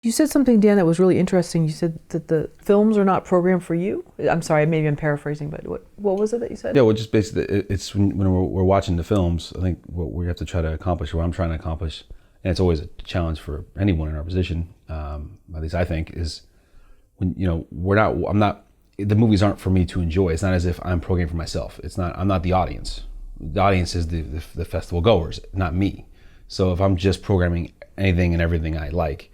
You said something, Dan, that was really interesting. You said that the films are not programmed for you. I'm sorry, maybe I'm paraphrasing, but what was it that you said? Yeah, well, just basically, it's when we're watching the films, I think what we have to try to accomplish, what I'm trying to accomplish, and it's always a challenge for anyone in our position, at least I think, is when, I'm not, the movies aren't for me to enjoy. It's not as if I'm programming for myself. I'm not the audience. The audience is the festival goers, not me. So if I'm just programming anything and everything I like,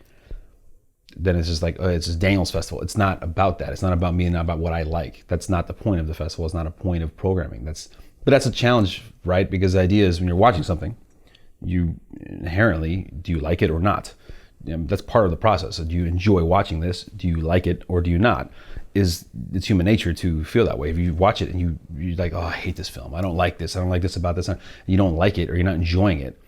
then it's just like, it's just Daniel's festival. It's not about that. It's not about me and not about what I like. That's not the point of the festival. It's not a point of programming. But that's a challenge, right? Because the idea is when you're watching something, you inherently, do you like it or not? That's part of the process. Do you enjoy watching this? Do you like it or do you not? It's human nature to feel that way. If you watch it and you're like, oh, I hate this film. I don't like this. I don't like this about this. You don't like it or you're not enjoying it,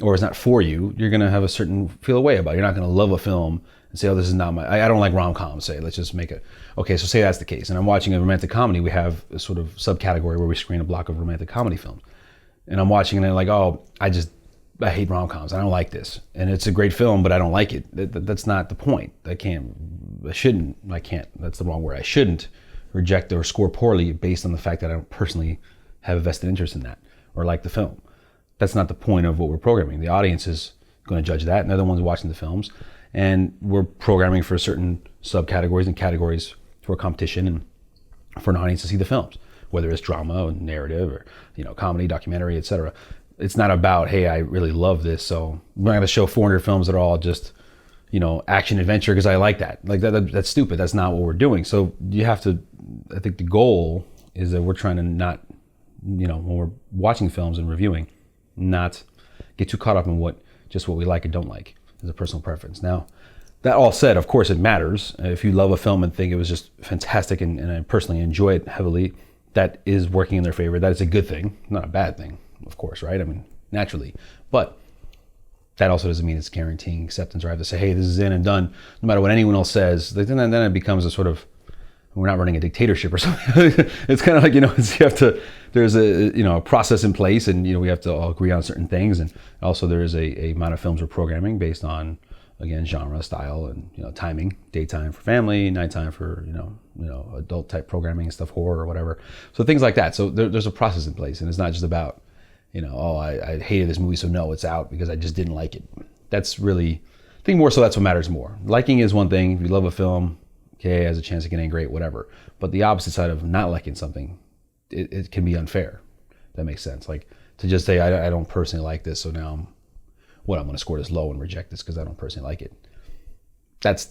or it's not for you, you're going to have a certain feel away about it. You're not going to love a film and say, oh, this is not I don't like rom-coms, say, let's just make it. Okay, so say that's the case. And I'm watching a romantic comedy. We have a sort of subcategory where we screen a block of romantic comedy films. And I'm watching and I'm like, oh, I hate rom-coms. I don't like this. And it's a great film, but I don't like it. That's not the point. I can't, that's the wrong word. I shouldn't reject or score poorly based on the fact that I don't personally have a vested interest in that or like the film. That's not the point of what we're programming. The audience is going to judge that, and they're the ones watching the films. And we're programming for certain subcategories and categories for competition and for an audience to see the films, whether it's drama or narrative or comedy, documentary, etc. It's not about, hey, I really love this, so I'm not going to show 400 films that are all just action adventure because I like that. Like that's stupid. That's not what we're doing. So you have to. I think the goal is that we're trying to not, when we're watching films and reviewing, not get too caught up in what we like and don't like as a personal preference. Now, that all said, of course it matters. If you love a film and think it was just fantastic and I personally enjoy it heavily, that is working in their favor. That is a good thing, not a bad thing, of course, right? I mean, naturally. But that also doesn't mean it's guaranteeing acceptance, or I have to say, hey, this is in and done, no matter what anyone else says. Then it becomes a sort of, we're not running a dictatorship or something. It's kind of like, there's a process in place, and we have to all agree on certain things, and also there is a amount of films we're programming based on, again, genre, style, and timing, daytime for family, nighttime for adult type programming and stuff, horror or whatever. So things like that. So there's a process in place, and it's not just about I hated this movie, so no, it's out because I just didn't like it. That's really, I think more so that's what matters more. Liking is one thing. If you love a film, okay, has a chance of getting great, whatever. But the opposite side of not liking something, it can be unfair. That makes sense. Like to just say, I don't personally like this, so now I'm going to score this low and reject this because I don't personally like it.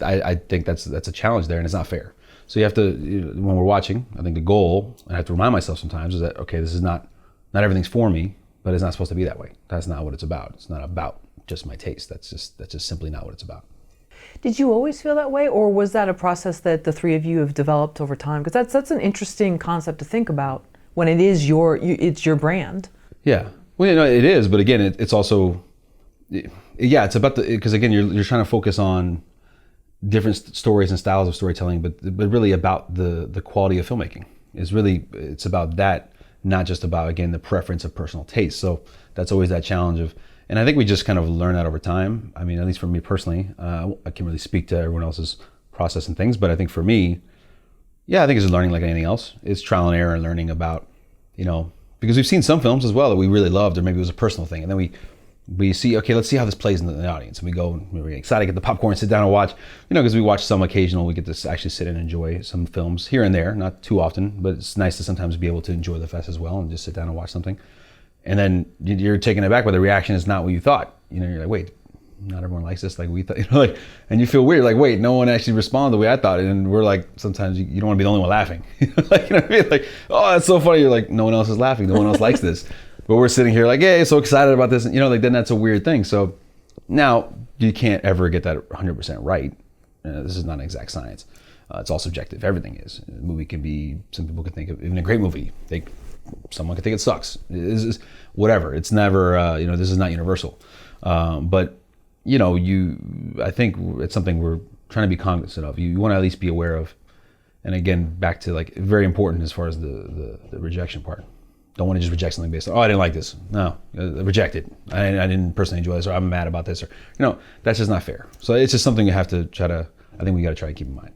I think that's a challenge there, and it's not fair. So you have to, when we're watching, I think the goal, and I have to remind myself sometimes, is that, okay, this is not everything's for me, but it's not supposed to be that way. That's not what it's about. It's not about just my taste. That's just simply not what it's about. Did you always feel that way, or was that a process that the three of you have developed over time? Because that's an interesting concept to think about when it is it's your brand. Yeah, well, it is, but again, it's also, yeah, it's about because again, you're trying to focus on different stories and styles of storytelling, but really about the quality of filmmaking. It's about that, not just about, again, the preference of personal taste. So that's always that challenge of. And I think we just kind of learn that over time. I mean, at least for me personally, I can't really speak to everyone else's process and things, but I think for me, yeah, I think it's learning like anything else. It's trial and error and learning about, because we've seen some films as well that we really loved, or maybe it was a personal thing. And then we see, okay, let's see how this plays in the audience. And we go and we're excited, get the popcorn, sit down and watch, because we watch some occasional, we get to actually sit and enjoy some films here and there, not too often, but it's nice to sometimes be able to enjoy the fest as well and just sit down and watch something. And then you're taken aback by the reaction is not what you thought. You're like, wait, not everyone likes this like we thought. And you feel weird, like, wait, no one actually responded the way I thought. And we're like, sometimes you don't want to be the only one laughing. Like, what I mean? Like, oh, that's so funny. You're like, no one else is laughing. No one else likes this. But we're sitting here like, hey, so excited about this. And, then that's a weird thing. So now you can't ever get that 100% right. This is not an exact science. It's all subjective. Everything is. A movie can be, some people can think of, even a great movie, someone could think it sucks. It's whatever. It's never, this is not universal. But, I think it's something we're trying to be cognizant of. You want to at least be aware of. And again, back to like very important as far as the rejection part. don't want to just reject something based on, oh, I didn't like this. No, reject it. I didn't personally enjoy this, or I'm mad about this, or that's just not fair. So it's just something you have to try to. I think we got to try to keep in mind.